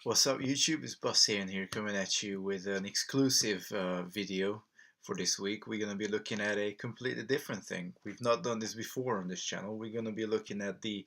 What's up YouTube, it's Saiyan here coming at you with an exclusive video for this week. We're going to be looking at a completely different thing. We've not done this before on this channel. We're going to be looking at the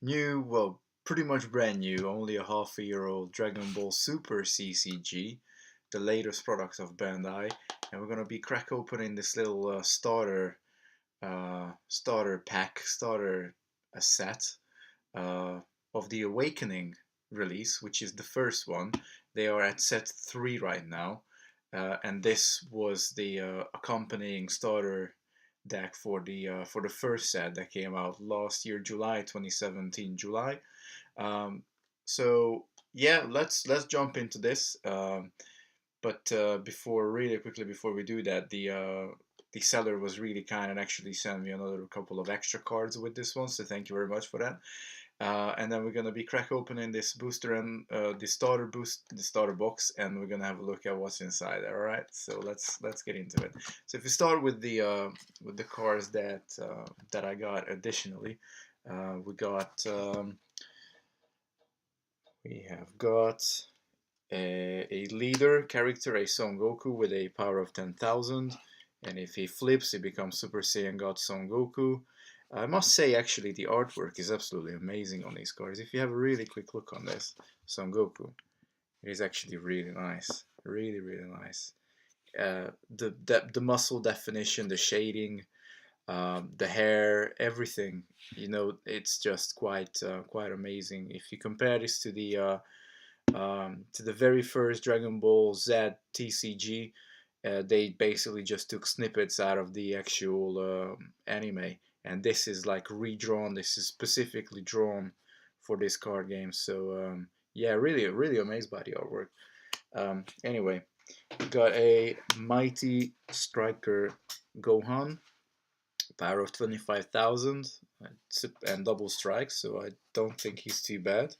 new, well, pretty much brand new, only a half a year old Dragon Ball Super CCG, the latest product of Bandai. And we're going to be crack opening this little starter pack, starter set uh, of the Awakening release, which is the first one. They are at set 3 right now, and this was the accompanying starter deck for the first set that came out last year, July 2017, July. Um, so yeah, let's jump into this. But before, really quickly before we do that, the seller was really kind and actually sent me another couple of extra cards with this one, so thank you very much for that. And then we're gonna be crack opening this booster and the starter box, and we're gonna have a look at what's inside. All right, so let's get into it. So if we start with the cards that I got additionally, we have got a leader character, a Son Goku with a power of 10,000, and if he flips, he becomes Super Saiyan God Son Goku. I must say, actually, the artwork is absolutely amazing on these cards. If you have a really quick look on this, Son Goku, it is actually really nice, really nice. The muscle definition, the shading, the hair, everything. You know, it's just quite amazing. If you compare this to the very first Dragon Ball Z TCG, they basically just took snippets out of the actual anime, and this is like redrawn. This is specifically drawn for this card game. So yeah, really amazed by the artwork. Anyway, got a Mighty Striker Gohan, power of 25,000 and double strike, so I don't think he's too bad.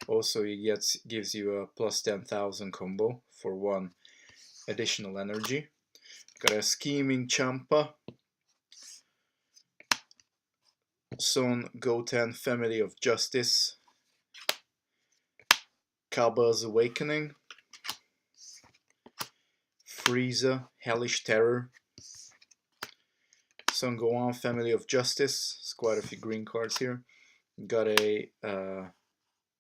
Also, he gives you a plus 10,000 combo for one additional energy. Got a Scheming Champa, Son Goten Family of Justice, Kaba's Awakening, Frieza Hellish Terror, Son Gohan Family of Justice. There's quite a few green cards here. Got a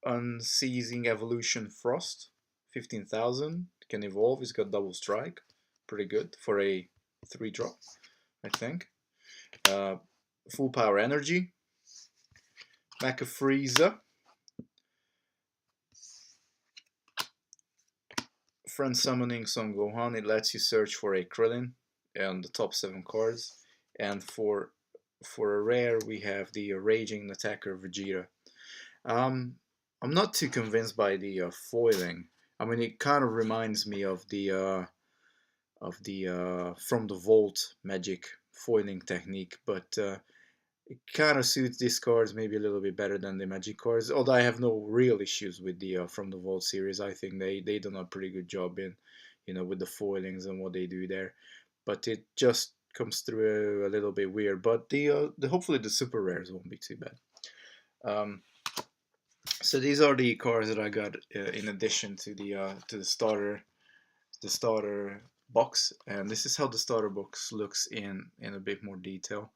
Unceasing Evolution Frost, 15,000. Can evolve. He's got double strike. Pretty good for a 3-drop, I think. Full Power Energy, Mecha Frieza, Friend Summoning Son Gohan. It lets you search for a Krillin on the top 7 cards. And for a rare, we have the Raging Attacker Vegeta. I'm not too convinced by the foiling. I mean, it kind of reminds me of the From the Vault magic foiling technique, but it kind of suits these cards maybe a little bit better than the magic cards. Although I have no real issues with the From the Vault series. I think they done a pretty good job in, with the foilings and what they do there. But it just comes through a little bit weird. But the hopefully the super rares won't be too bad. So these are the cards that I got in addition to the starter box, and this is how the starter box looks in a bit more detail.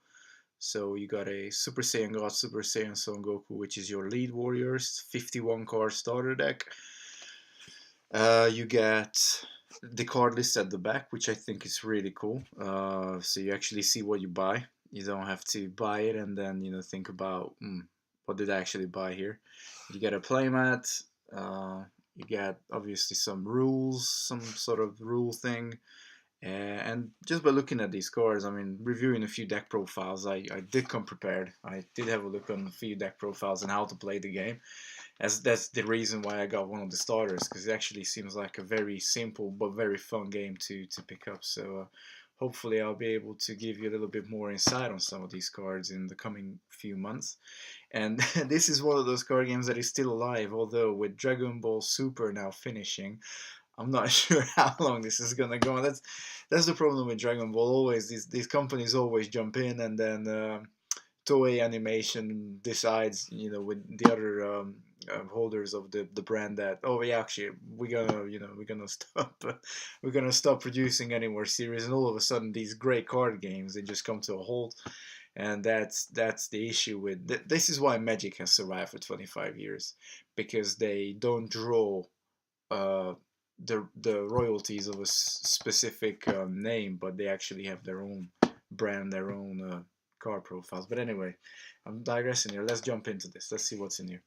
So you got a Super Saiyan God, Super Saiyan Son Goku, which is your lead warriors, 51 card starter deck. You get the card list at the back, which I think is really cool. So you actually see what you buy. You don't have to buy it and then think about what did I actually buy here. You get a playmat. You get obviously some rules, some sort of rule thing. And just by looking at these cards, I mean, reviewing a few deck profiles, I did come prepared. I did have a look on a few deck profiles and how to play the game. That's the reason why I got one of the starters, because it actually seems like a very simple but very fun game to pick up. So hopefully I'll be able to give you a little bit more insight on some of these cards in the coming few months. And this is one of those card games that is still alive, although with Dragon Ball Super now finishing, I'm not sure how long this is gonna go. And that's the problem with Dragon Ball. Always these companies always jump in, and then Toei Animation decides, with the other holders of the brand that, oh yeah, actually we're gonna stop we're gonna stop producing any more series, and all of a sudden these great card games, they just come to a halt. And that's the issue with this is why Magic has survived for 25 years, because they don't draw uh, the royalties of a specific name, but they actually have their own brand, their own card profiles. But anyway, I'm digressing here. Let's jump into this. Let's see what's in here.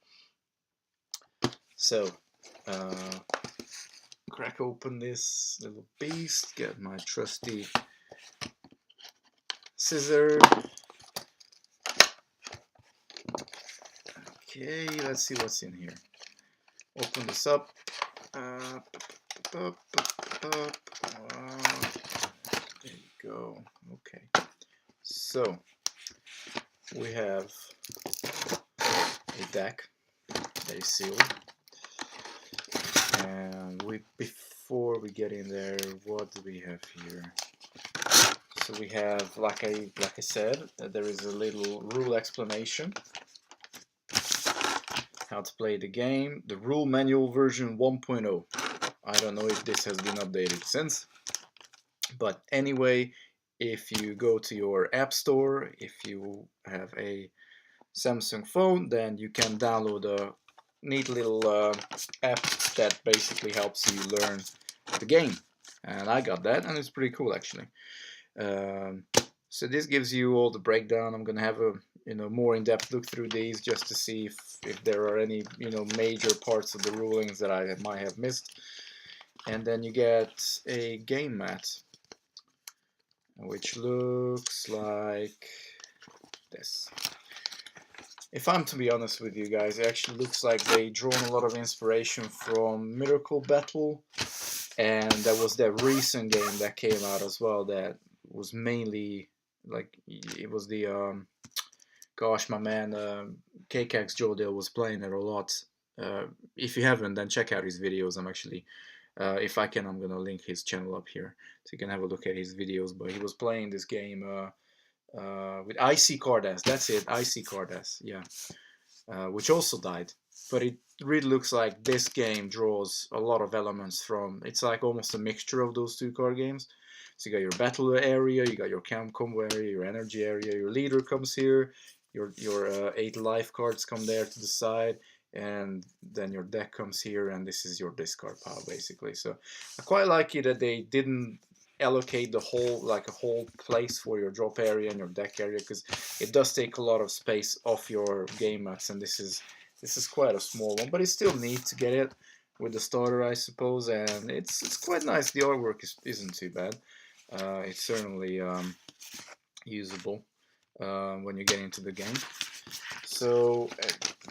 So, uh, crack open this little beast. Get my trusty scissor. Okay, let's see what's in here. Open this up. There you go. Okay. So we have a deck that is sealed, and before we get in there, what do we have here? So we have, like I said, there is a little rule explanation, how to play the game, the rule manual version 1.0. I don't know if this has been updated since, but anyway, if you go to your app store, if you have a Samsung phone, then you can download a neat little app that basically helps you learn the game. And I got that, and it's pretty cool actually. So this gives you all the breakdown. I'm gonna have a more in-depth look through these just to see if there are any major parts of the rulings that I might have missed. And then you get a game mat, which looks like this. If I'm to be honest with you guys, it actually looks like they drawn a lot of inspiration from Miracle Battle, and that was that recent game that came out as well that was mainly like, it was the gosh, my man KKX Jodale was playing it a lot. If you haven't, then check out his videos. I'm actually if I can, I'm gonna link his channel up here so you can have a look at his videos. But he was playing this game with IC Cardass. That's it, IC Cardass, yeah. Which also died. But it really looks like this game draws a lot of elements from. It's like almost a mixture of those two card games. So you got your battle area, you got your camp combo area, your energy area. Your leader comes here. Your 8 life cards come there to the side, and then your deck comes here, and this is your discard pile basically. So I quite like it that they didn't allocate the whole a whole place for your drop area and your deck area, because it does take a lot of space off your game mats, and this is quite a small one, but it's still neat to get it with the starter, I suppose, and it's quite nice. The artwork isn't too bad. It's certainly usable when you get into the game. So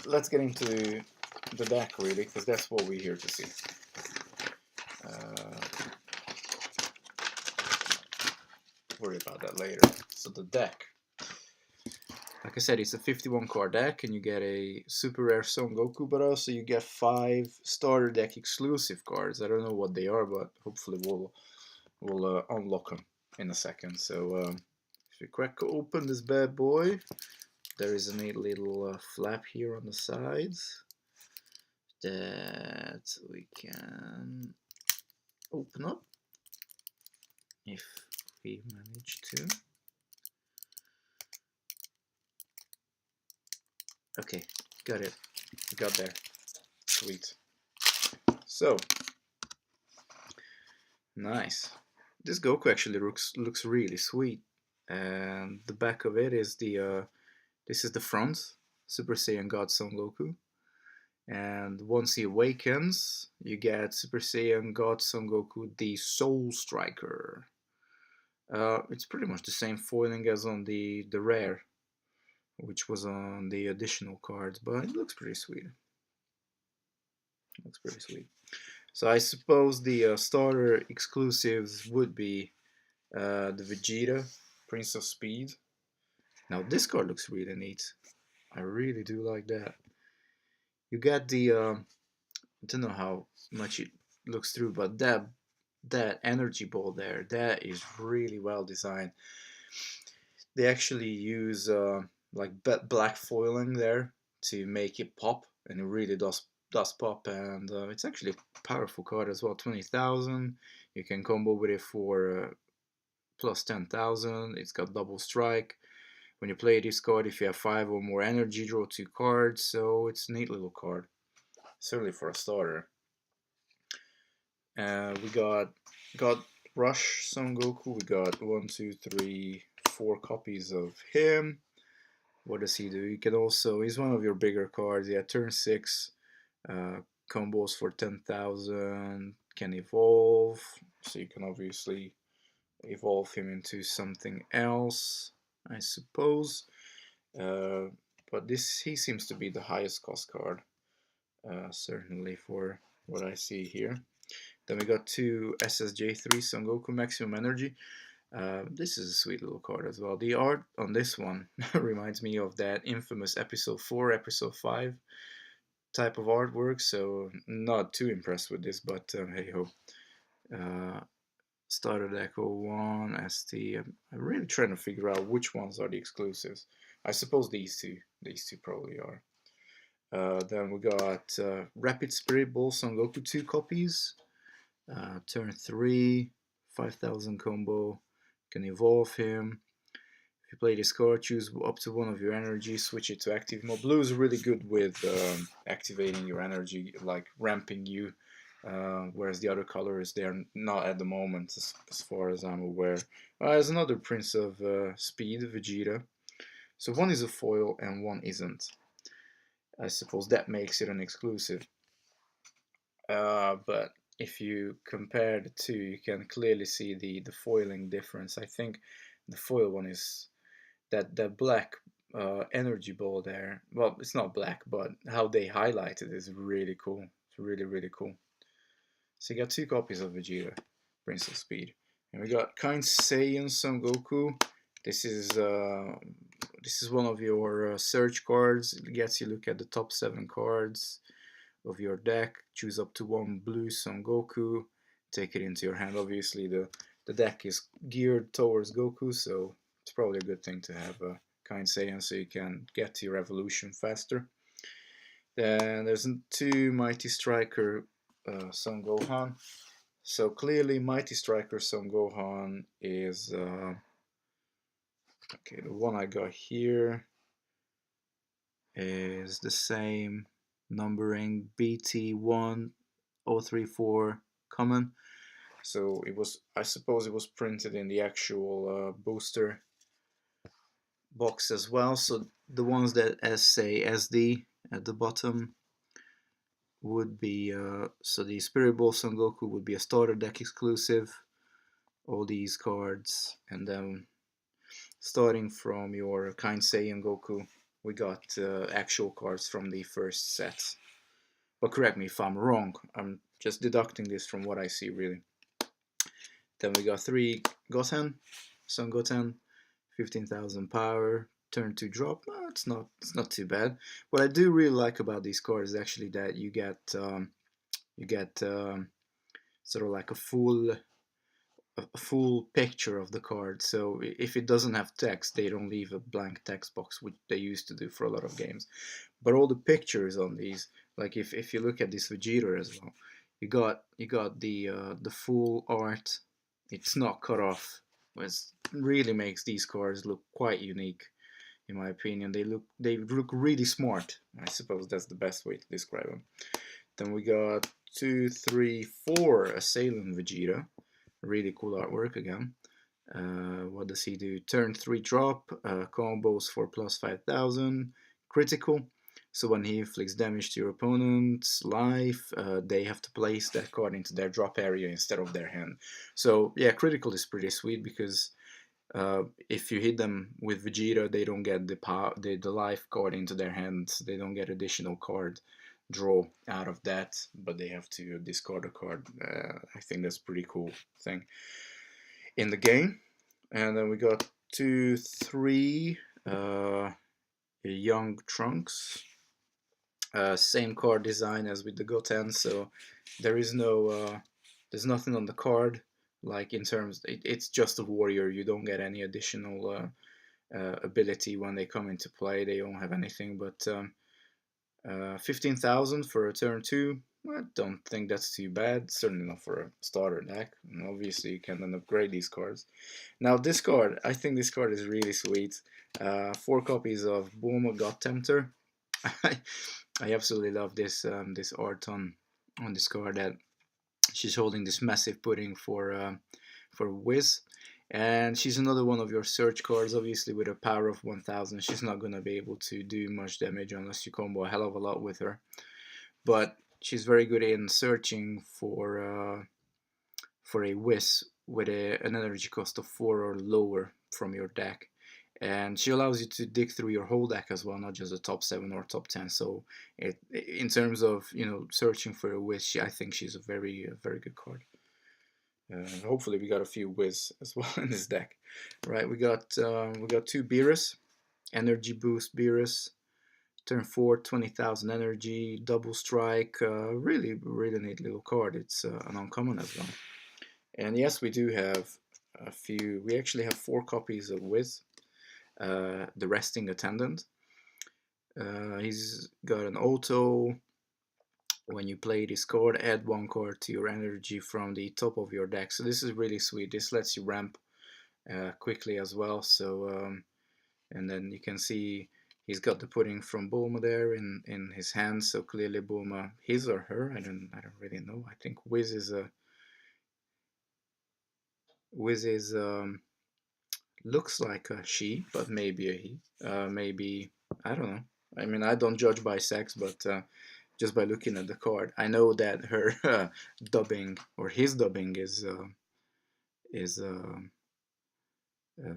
let's get into the deck really, because that's what we're here to see. Worry about that later. So the deck, like I said, it's a 51 card deck, and you get a super rare Son Goku, but also you get 5 starter deck exclusive cards. I don't know what they are, but hopefully we'll unlock them in a second. So if we crack open this bad boy, there is a neat little flap here on the sides that we can open up if we manage to. Okay, got it. We got there. Sweet. So, nice. This Goku actually looks really sweet, and the back of it is this is the front, Super Saiyan God Son Goku. And once he awakens, you get Super Saiyan God Son Goku, the Soul Striker. It's pretty much the same foiling as on the rare, which was on the additional cards, but it looks pretty sweet. Looks pretty sweet. So I suppose the starter exclusives would be the Vegeta, Prince of Speed. Now this card looks really neat. I really do like that. You got the I don't know how much it looks through, but that energy ball there, that is really well designed. They actually use like black foiling there to make it pop, and it really does pop, and it's actually a powerful card as well. 20,000. You can combo with it for plus 10,000. It's got double strike. When you play this card, if you have 5 or more energy, draw 2 cards. So it's a neat little card, certainly for a starter. We got Rush Son Goku. We got 1, 2, 3, 4 copies of him. What does he do? You can also, he's one of your bigger cards. Yeah, turn 6, combos for 10,000, can evolve. So you can obviously evolve him into something else, I suppose. But he seems to be the highest cost card, certainly for what I see here. Then we got 2 SSJ3 Son Goku Maximum Energy. This is a sweet little card as well. The art on this one reminds me of that infamous episode 4, episode 5 type of artwork, so not too impressed with this, but hey ho. Starter Deco 1, ST. I'm really trying to figure out which ones are the exclusives. I suppose these two probably are. Then we got Rapid Spirit Ball Son Goku 2 copies. Turn 3, 5,000 combo. Can evolve him. If you play this card, choose up to one of your energy, switch it to active mode. Blue is really good with activating your energy, like ramping you, whereas the other colors, they're not at the moment, as far as I'm aware. There's another Prince of Speed, Vegeta. So one is a foil and one isn't. I suppose that makes it an exclusive. But if you compare the two, you can clearly see the foiling difference. I think the foil one is that black energy ball there. Well, it's not black, but how they highlight it is really cool. It's really, really cool. So you got 2 copies of Vegeta, Prince of Speed. And we got Kind Saiyan Son Goku. This is one of your search cards. It gets you look at the top 7 cards of your deck. Choose up to 1 blue Son Goku. Take it into your hand. Obviously, the deck is geared towards Goku, so it's probably a good thing to have a Kind Saiyan so you can get to your evolution faster. Then there's 2 Mighty Striker Son Gohan. So clearly Mighty Striker Son Gohan is okay, the one I got here is the same numbering, BT1034 common. So it was, I suppose it was printed in the actual booster box as well. So the ones that say SD at the bottom would be, so the Spirit Ball Son Goku would be a starter deck exclusive, all these cards, and then starting from your Kind Saiyan Goku, we got actual cards from the first set. But correct me if I'm wrong, I'm just deducting this from what I see really. Then we got 3 Goten, Son Goten, 15,000 power, turn 2 drop. It's not too bad. What I do really like about these cards is actually that you get sort of like a full picture of the card. So if it doesn't have text, they don't leave a blank text box, which they used to do for a lot of games. But all the pictures on these, like if you look at this Vegeta as well, you got the full art. It's not cut off. It really makes these cards look quite unique, in my opinion. They look really smart. I suppose that's the best way to describe them. Then we got 2, 3, 4 Assailant Vegeta. Really cool artwork again. What does he do? Turn 3 drop, combos for plus 5,000, critical. So when he inflicts damage to your opponent's life, they have to place that card into their drop area instead of their hand. So yeah, critical is pretty sweet because if you hit them with Vegeta, they don't get the life card into their hands. They don't get additional card draw out of that, but they have to discard a card. I think that's a pretty cool thing in the game. And then we got 2, 3 Young Trunks. Same card design as with the Goten, so there is no there's nothing on the card like in terms it's just a warrior. You don't get any additional ability when they come into play. They don't have anything, but 15,000 for a turn 2. I don't think that's too bad. Certainly not for a starter deck. And obviously, you can then upgrade these cards. Now, this card, I think this card is really sweet. 4 copies of Bulma God Tempter. I absolutely love this art on this card, that she's holding this massive pudding for Wiz. And she's another one of your search cards, obviously with a power of 1000. She's not going to be able to do much damage unless you combo a hell of a lot with her. But she's very good in searching for a Wiz with an energy cost of 4 or lower from your deck. And she allows you to dig through your whole deck as well, not just the top 7 or top 10. So in terms of searching for a Wiz, I think she's a very good card. Hopefully we got a few Wiz as well in this deck. Right, we got 2 Beerus, Energy Boost Beerus, turn 4, 20,000 energy, double strike, really neat little card. It's an uncommon as well. And yes, we do have a few, we actually have 4 copies of Wiz, the Resting Attendant. He's got an auto. When you play this card, add 1 card to your energy from the top of your deck. So this is really sweet. This lets you ramp quickly as well. So and then you can see he's got the pudding from Bulma there in his hand. So clearly Bulma, his or her, I don't really know. I think Wiz is looks like a she, but maybe a he. Maybe, I don't know. I mean, I don't judge by sex, but just by looking at the card, I know that her dubbing, or his dubbing, is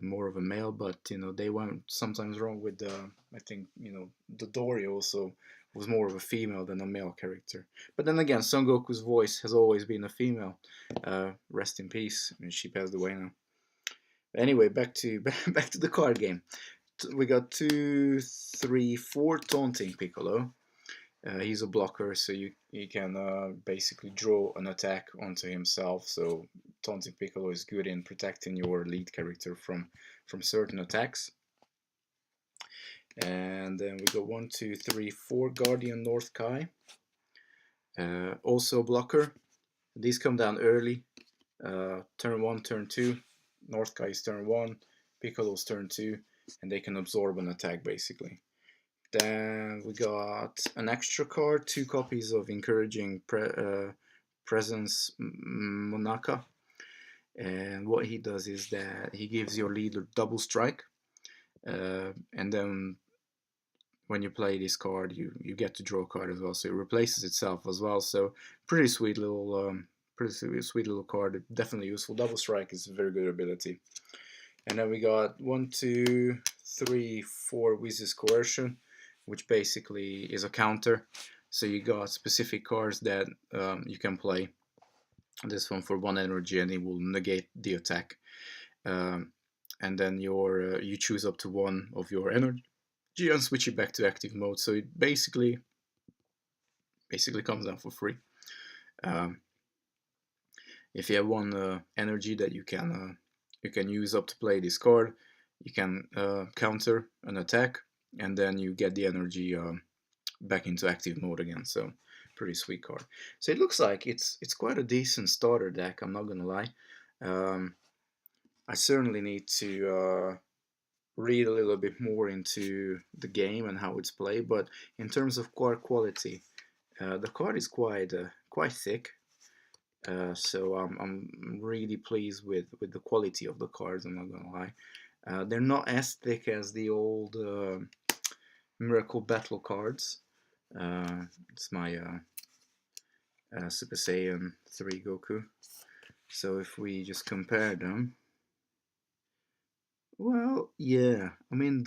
more of a male, but they went sometimes wrong with I think the Dory also was more of a female than a male character. But then again, Son Goku's voice has always been a female. Rest in peace. I mean, she passed away now. Anyway, back to the card game. We got 2, 3, 4 Taunting Piccolo. He's a blocker, so you can basically draw an attack onto himself. So Taunting Piccolo is good in protecting your lead character from certain attacks. And then we got 1, 2, 3, 4 Guardian North Kai. Also a blocker. These come down early. Turn 1, turn 2. North Kai's turn 1, Piccolo's turn 2, and they can absorb an attack basically. Then we got an extra card, 2 copies of Encouraging Presence Monaka. And what he does is that he gives your leader double strike. And then when you play this card, you get to draw a card as well. So it replaces itself as well. So pretty sweet little card. Definitely useful. Double strike is a very good ability. And then we got 1, 2, 3, 4 Wiz's Coercion, which basically is a counter. So you got specific cards that you can play. This one for 1 energy, and it will negate the attack. And then you choose up to 1 of your energy and switch it back to active mode. So it basically comes down for free. If you have 1 energy that you can use up to play this card, you can counter an attack, and then you get the energy back into active mode again. So pretty sweet card. So it looks like it's quite a decent starter deck, I'm not gonna lie. I certainly need to read a little bit more into the game and how it's played, but in terms of card quality, the card is quite thick. So I'm really pleased with the quality of the cards, I'm not gonna lie. They're not as thick as the old Miracle Battle cards. It's my Super Saiyan 3 Goku. So if we just compare them, well, yeah, I mean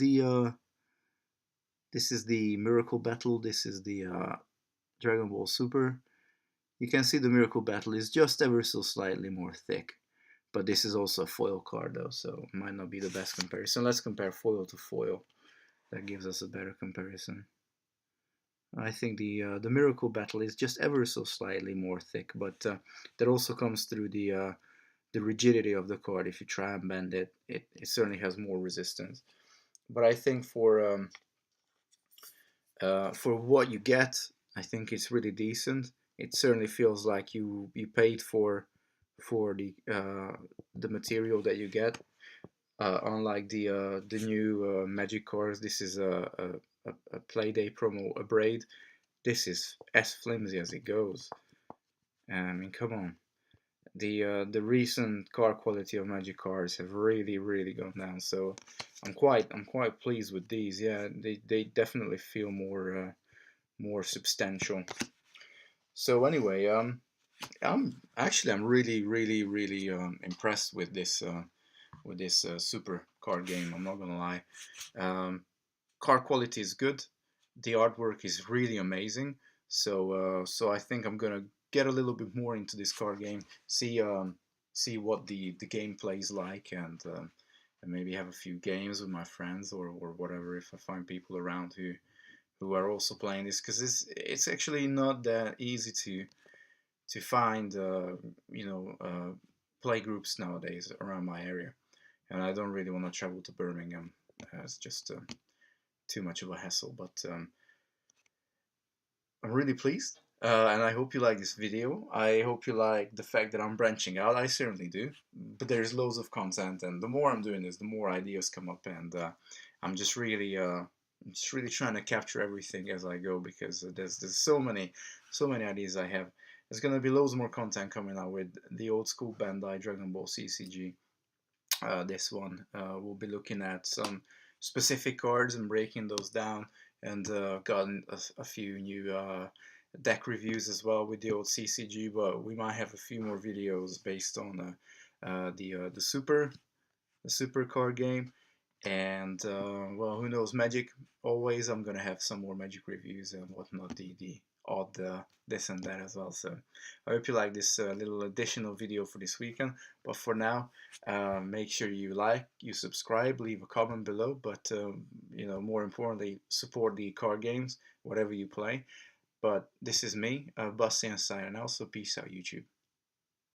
this is the Miracle Battle, this is the Dragon Ball Super. You can see the Miracle Battle is just ever so slightly more thick, but this is also a foil card though, so it might not be the best comparison. Let's compare foil to foil. That gives us a better comparison. I think the Miracle Battle is just ever so slightly more thick, but that also comes through the rigidity of the card. If you try and bend it, it certainly has more resistance. But I think for For what you get, I think it's really decent. It certainly feels like you paid for the material that you get. Unlike the new Magic cards, this is a Playday promo, a braid. This is as flimsy as it goes. I mean, come on. The recent card quality of Magic cards have really gone down. So I'm quite pleased with these. Yeah, they definitely feel more substantial. So anyway, I'm really impressed with this super card game. I'm not gonna lie. Um, Card quality is good. The artwork is really amazing. So I think I'm gonna get a little bit more into this card game. See what the gameplay is like, and maybe have a few games with my friends or whatever if I find people around who are also playing this, because it's actually not that easy to find play groups nowadays around my area, and I don't really want to travel to Birmingham. It's just too much of a hassle. But I'm really pleased, and I hope you like this video. I hope you like the fact that I'm branching out. I certainly do. But there's loads of content, and the more I'm doing this, the more ideas come up, and I'm just really trying to capture everything as I go, because there's so many ideas I have. There's gonna be loads more content coming out with the old school Bandai Dragon Ball CCG. This one we'll be looking at some specific cards and breaking those down, and gotten a few new deck reviews as well with the old CCG. But we might have a few more videos based on the super card game, and well, who knows, Magic. Always, I'm gonna have some more Magic reviews and whatnot. The odd this and that as well. So I hope you like this little additional video for this weekend. But for now, make sure you like, you subscribe, leave a comment below. But more importantly, support the card games, whatever you play. But this is me, Bussy and Saiyan. Also, peace out, YouTube.